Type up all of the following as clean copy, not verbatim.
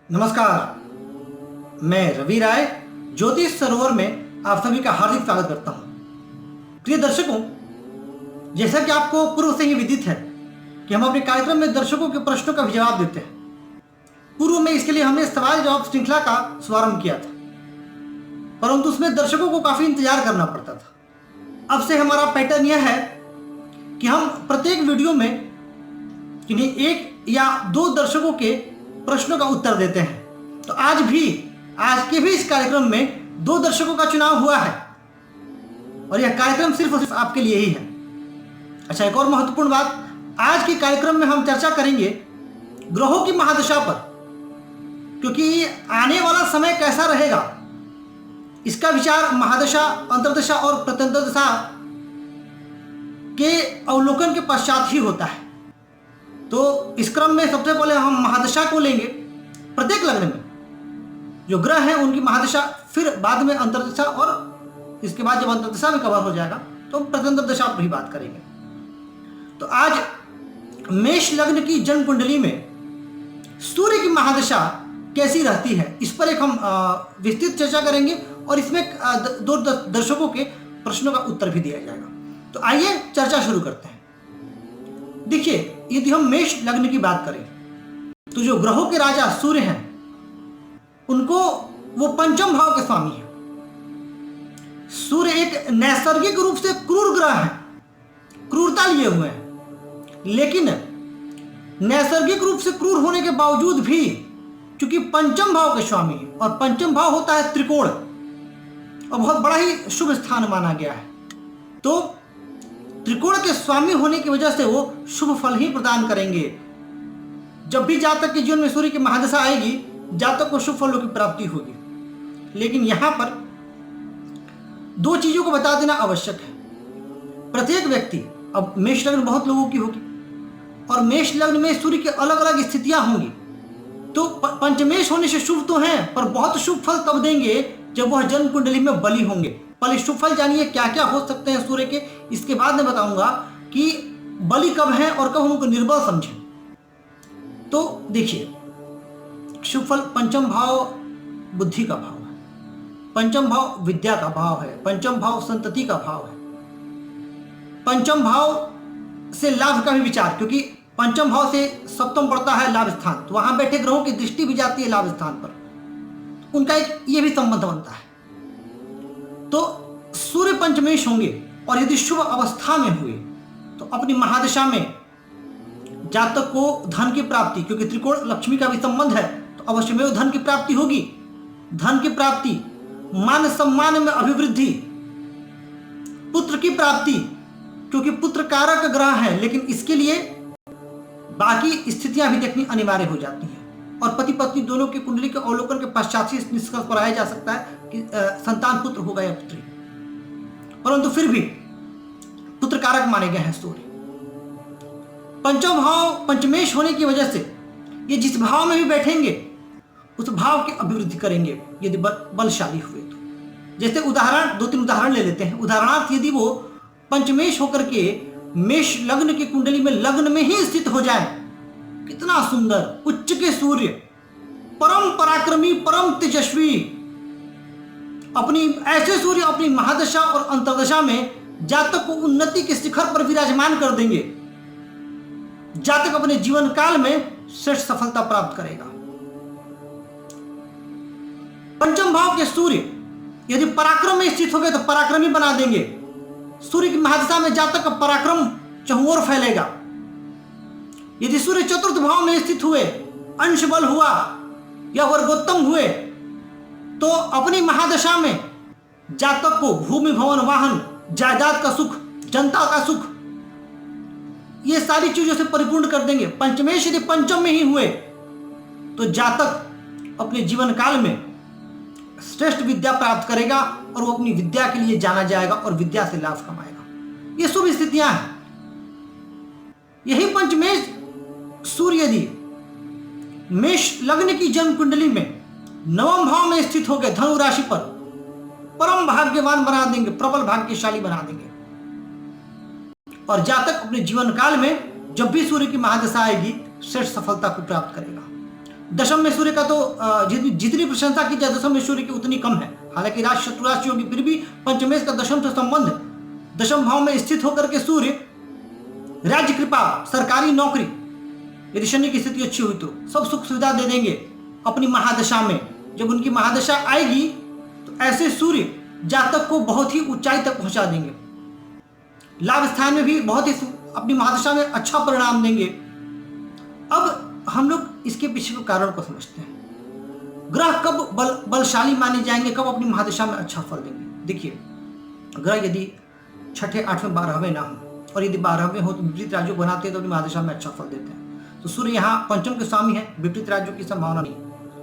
नमस्कार। मैं रवि राय ज्योतिष सरोवर में आप सभी का हार्दिक स्वागत करता हूं। प्रिय दर्शकों, जैसा कि आपको पूर्व से ही विदित है कि हम अपने कार्यक्रम में दर्शकों के प्रश्नों का भी जवाब देते हैं। पूर्व में इसके लिए हमने सवाल जवाब श्रृंखला का शुभारंभ किया था, परंतु उसमें दर्शकों को काफी इंतजार करना पड़ता था। अब से हमारा पैटर्न यह है कि हम प्रत्येक वीडियो में किन्हीं एक या दो दर्शकों के प्रश्नों का उत्तर देते हैं। तो आज के भी इस कार्यक्रम में दो दर्शकों का चुनाव हुआ है और यह कार्यक्रम सिर्फ और सिर्फ आपके लिए ही है। अच्छा, एक और महत्वपूर्ण बात, आज के कार्यक्रम में हम चर्चा करेंगे ग्रहों की महादशा पर, क्योंकि आने वाला समय कैसा रहेगा इसका विचार महादशा, अंतर्दशा और प्रत्यंतरदशा के अवलोकन के पश्चात ही होता है। तो इस क्रम में सबसे पहले हम महादशा को लेंगे। प्रत्येक लग्न में जो ग्रह हैं उनकी महादशा, फिर बाद में अंतर्दशा, और इसके बाद जब अंतर्दशा में कवर हो जाएगा तो हम प्रत्यंतरदशा पर ही बात करेंगे। तो आज मेष लग्न की जन्म कुंडली में सूर्य की महादशा कैसी रहती है, इस पर एक हम विस्तृत चर्चा करेंगे और इसमें दो दर्शकों के प्रश्नों का उत्तर भी दिया जाएगा। तो आइए चर्चा शुरू करते हैं। देखिए, यदि हम मेष लग्न की बात करें तो जो ग्रहों के राजा सूर्य हैं उनको वो पंचम भाव के स्वामी हैं। सूर्य एक नैसर्गिक रूप से क्रूर ग्रह है, क्रूरता लिए हुए हैं, लेकिन नैसर्गिक रूप से क्रूर होने के बावजूद भी क्योंकि पंचम भाव के स्वामी है और पंचम भाव होता है त्रिकोण और बहुत बड़ा ही शुभ स्थान माना गया है, तो त्रिकोण के स्वामी होने की वजह से वो शुभ फल ही प्रदान करेंगे। जब भी जातक के जीवन में सूर्य की महादशा आएगी, जातक को शुभ फलों की प्राप्ति होगी। लेकिन यहां पर दो चीजों को बता देना आवश्यक है। प्रत्येक व्यक्ति, अब मेष लग्न बहुत लोगों की होगी और मेष लग्न में सूर्य की अलग अलग स्थितियां होंगी, तो पंचमेश होने से शुभ तो हैं, पर बहुत शुभ फल तब देंगे जब वह जन्म कुंडली में बली होंगे। पहले शुभ फल जानिए क्या क्या हो सकते हैं सूर्य के, इसके बाद मैं बताऊंगा कि बली कब है और कब हम उनको निर्बल समझें। तो देखिए, शुभ फल, पंचम भाव बुद्धि का भाव है, पंचम भाव विद्या का भाव है, पंचम भाव संतति का भाव है, पंचम भाव से लाभ का भी विचार, क्योंकि पंचम भाव से सप्तम पड़ता है लाभ स्थान, तो वहां बैठे ग्रहों की दृष्टि भी जाती है लाभ स्थान पर, उनका एक ये भी संबंध बनता है। तो सूर्य पंचमेश होंगे और यदि शुभ अवस्था में हुए तो अपनी महादशा में जातक को धन की प्राप्ति, क्योंकि त्रिकोण लक्ष्मी का भी संबंध है, तो अवश्य में धन की प्राप्ति होगी। धन की प्राप्ति, मान सम्मान में अभिवृद्धि, पुत्र की प्राप्ति, क्योंकि पुत्र कारक ग्रह है, लेकिन इसके लिए बाकी स्थितियां भी देखनी अनिवार्य हो जाती हैं और पति पत्नी दोनों की कुंडली के अवलोकन के पश्चात ही इस निष्कर्ष पर आया जा सकता है कि संतान पुत्र होगा या पुत्री, परंतु फिर भी पुत्र कारक माने गए हैं सूर्य। पंचम भाव पंचमेश होने की वजह से ये जिस भाव में भी बैठेंगे उस भाव की अभिवृद्धि करेंगे यदि बलशाली हुए तो। जैसे उदाहरण, दो तीन उदाहरण ले लेते हैं। उदाहरणार्थ, यदि वो पंचमेश होकर के मेष लग्न की कुंडली में लग्न में ही स्थित हो जाए, कितना सुंदर, उच्च के सूर्य, परम पराक्रमी, परम तेजस्वी, अपनी ऐसे सूर्य अपनी महादशा और अंतर्दशा में जातक को उन्नति के शिखर पर विराजमान कर देंगे। जातक अपने जीवन काल में श्रेष्ठ सफलता प्राप्त करेगा। पंचम भाव के सूर्य यदि पराक्रम में स्थित हो गए तो पराक्रमी बना देंगे। सूर्य की महादशा में जातक का पराक्रम चहुओर फैलेगा। यदि सूर्य चतुर्थ भाव में स्थित हुए, अंश बल हुआ या वर्गोत्तम हुए, तो अपनी महादशा में जातक को भूमि, भवन, वाहन, जायदाद का सुख, जनता का सुख, ये सारी चीजों से परिपूर्ण कर देंगे। पंचमेश यदि पंचम में ही हुए तो जातक अपने जीवन काल में श्रेष्ठ विद्या प्राप्त करेगा और वो अपनी विद्या के लिए जाना जाएगा और विद्या से लाभ कमाएगा। ये शुभ स्थितियां हैं। यही पंचमेश सूर्य यदि मेष लग्न की जन्म कुंडली में नवम भाव में स्थित हो गए धनु राशि पर, परम भाग्यवान बना देंगे, प्रबल भाग्यशाली बना देंगे और जातक अपने जीवन काल में जब भी सूर्य की महादशा आएगी श्रेष्ठ सफलता को प्राप्त करेगा। दशम में सूर्य का तो जितनी प्रशंसा की जाए दशम में सूर्य की उतनी कम है। हालांकि राशि शत्रु राशि होगी, फिर भी पंचमेश का दशम से संबंध, दशम भाव में स्थित होकर के सूर्य राज्य कृपा, सरकारी नौकरी, यदि शनि की स्थिति अच्छी हुई तो सब सुख सुविधा दे देंगे अपनी महादशा में। जब उनकी महादशा आएगी तो ऐसे सूर्य जातक को बहुत ही ऊंचाई तक पहुंचा देंगे। लाभ स्थान में भी बहुत ही अपनी महादशा में अच्छा परिणाम देंगे। अब हम लोग इसके पीछे के कारण को समझते हैं। ग्रह कब बलशाली माने जाएंगे, कब अपनी महादशा में अच्छा फल देंगे। देखिए, ग्रह यदि छठे, आठवें, 12वें ना हो, और यदि 12वें हो तो विपरीत राज्यों बनाते हैं तो अपनी महादशा में अच्छा फल देते हैं। तो सूर्य यहाँ पंचम के स्वामी है, विपरीत राज्यों की संभावना नहीं,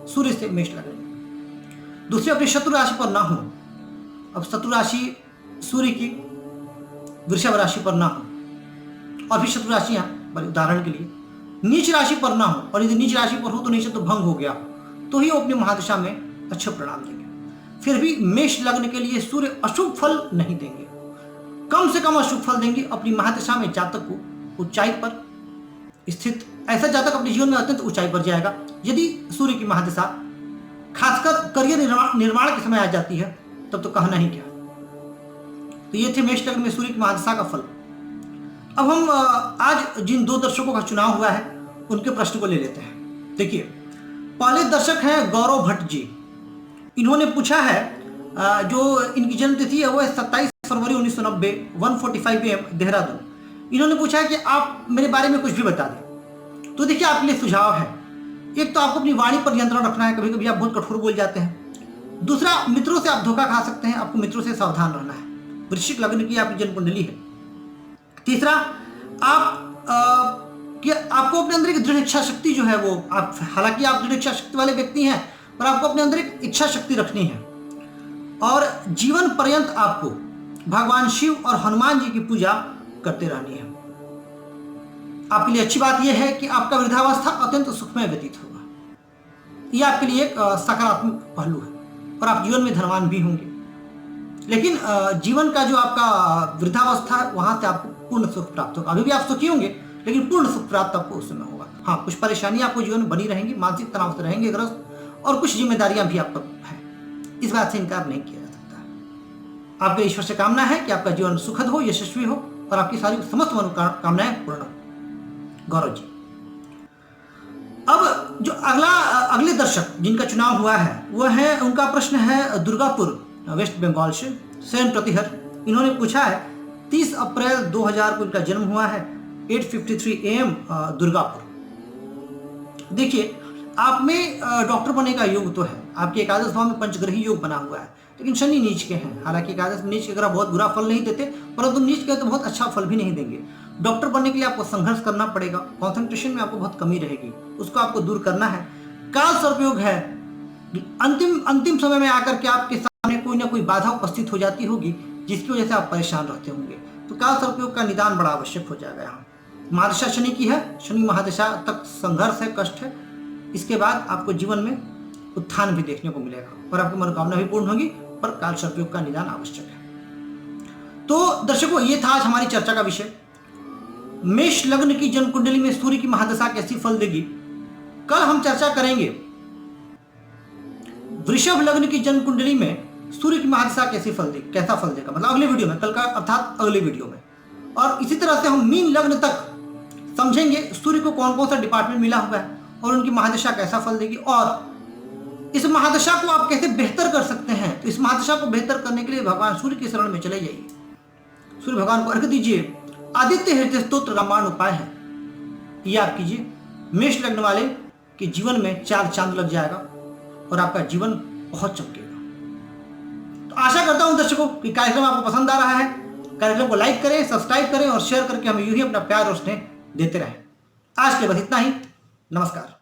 सूर्य से मेष लगेंगे। दूसरी, अपनी शत्रु राशि पर ना हो। अब शत्रु राशि सूर्य की वृषभ राशि पर ना हो, और भी शत्रु राशि यहाँ बड़े उदाहरण के लिए नीच राशि पर ना हो, और यदि नीच राशि पर हो तो नीचे तो भंग हो गया, तो ही वो अपनी महादशा में अच्छे परिणाम देंगे। फिर भी मेष लग्न के लिए सूर्य अशुभ फल नहीं देंगे, कम से कम अशुभ फल देंगे। अपनी महादशा में जातक को ऊंचाई पर स्थित, ऐसा जातक अपने जीवन में अत्यंत ऊंचाई पर जाएगा यदि सूर्य की महादशा खासकर करियर निर्माण के समय आ जाती है, तब तो कहना ही क्या। तो ये थे मेष लग्न में सूर्य की महादशा का फल। अब हम आज जिन दो दर्शकों का चुनाव हुआ है उनके प्रश्न को ले लेते हैं। देखिए, पहले दर्शक हैं गौरव भट्ट जी। इन्होंने पूछा है, जो इनकी जन्म तिथि है वो है 27 फरवरी 1990, 1:45 PM देहरादून। इन्होंने पूछा है कि आप मेरे बारे में कुछ भी बता दें। तो देखिए, आपके लिए सुझाव है, एक तो आपको अपनी वाणी पर नियंत्रण रखना है, कभी कभी आप बहुत कठोर बोल जाते हैं। दूसरा, मित्रों से आप धोखा खा सकते हैं, आपको मित्रों से सावधान रहना है। वृश्चिक लग्न की आपकी जन्म कुंडली है। तीसरा, आपको अपने अंदर एक दृढ़ इच्छा शक्ति जो है वो, आप हालांकि आप दृढ़ इच्छा शक्ति वाले व्यक्ति हैं, पर आपको अपने अंदर एक इच्छा शक्ति रखनी है, और जीवन पर्यंत आपको भगवान शिव और हनुमान जी की पूजा करते रहनी है। आपके लिए अच्छी बात यह है कि आपका वृद्धावस्था अत्यंत सुखमय व्यतीत होगा। यह आपके लिए एक सकारात्मक पहलू है, और आप जीवन में धनवान भी होंगे। लेकिन जीवन का जो आपका वृद्धावस्था है वहां से आपको पूर्ण सुख प्राप्त होगा। अभी भी आप सुखी होंगे, लेकिन पूर्ण सुख प्राप्त आपको उस समय होगा। हाँ, कुछ परेशानियां आपको जीवन में बनी रहेंगी, मानसिक तनाव से रहेंगे ग्रस्त, और कुछ जिम्मेदारियां भी आप पर है, इस बात से इनकार नहीं किया जा सकता। आपके ईश्वर से कामना है कि आपका जीवन सुखद हो, यशस्वी हो, और आपकी सारी समस्त मनोकामनाएं पूर्ण हो। गौरव जी, अब जो अगले दर्शक जिनका चुनाव हुआ है वो है, उनका प्रश्न है दुर्गापुर वेस्ट बंगाल से सेन प्रतिहर। इन्होंने पूछा है 30 अप्रैल 2000 को इनका जन्म हुआ है, 8:53 AM दुर्गापुर। देखिए, आप में डॉक्टर बनने का योग तो है, आपके एकादश भाव में पंचग्रही योग बना हुआ है, लेकिन शनि नीच के हैं। हालांकि एकादश नीच के ग्रह बहुत बुरा फल नहीं देते, परंतु नीच के तो बहुत अच्छा फल भी नहीं देंगे। डॉक्टर बनने के लिए आपको संघर्ष करना पड़ेगा, कंसंट्रेशन में आपको बहुत कमी रहेगी, उसको आपको दूर करना है। काल सर्पयोग है, अंतिम समय में आकर के आपके सामने कोई ना कोई बाधा उपस्थित हो जाती होगी, जिसकी वजह से आप परेशान रहते होंगे। तो काल सर्पयोग का निदान बड़ा आवश्यक हो जाएगा। यहाँ महादशा शनि की है, शनि महादशा तक संघर्ष है, कष्ट है। इसके बाद आपको जीवन में उत्थान भी देखने को मिलेगा, और आपकी मनोकामना भी पूर्ण होगी, पर काल सर्पयोग का निदान आवश्यक है। तो दर्शकों, ये था आज हमारी चर्चा का विषय। मेष लग्न की जन्म कुंडली में सूर्य की महादशा कैसी फल देगी, कल हम चर्चा करेंगे। वृषभ लग्न की जन्म कुंडली में सूर्य की महादशा कैसी फल देगी, कैसा फल देगा, मतलब अगले वीडियो में, कल का अर्थात अगले वीडियो में। और इसी तरह से हम मीन लग्न तक समझेंगे सूर्य को कौन कौन सा डिपार्टमेंट मिला हुआ है, और उनकी महादशा कैसा फल देगी, और इस महादशा को आप कैसे बेहतर कर सकते हैं। तो इस महादशा को बेहतर करने के लिए भगवान सूर्य के शरण में चले जाइए, सूर्य भगवान को अर्घ्य दीजिए। आदित्य हृदय स्तोत्र रामायण उपाय है, ये आप कीजिए। मेष लग्न वाले के जीवन में 4 चांद लग जाएगा, और आपका जीवन बहुत चमकेगा। तो आशा करता हूं दर्शकों कि कार्यक्रम आपको पसंद आ रहा है। कार्यक्रम को लाइक करें, सब्सक्राइब करें, और शेयर करके हमें यूं ही अपना प्यार और स्नेह देते रहें। आज के बस इतना ही। नमस्कार।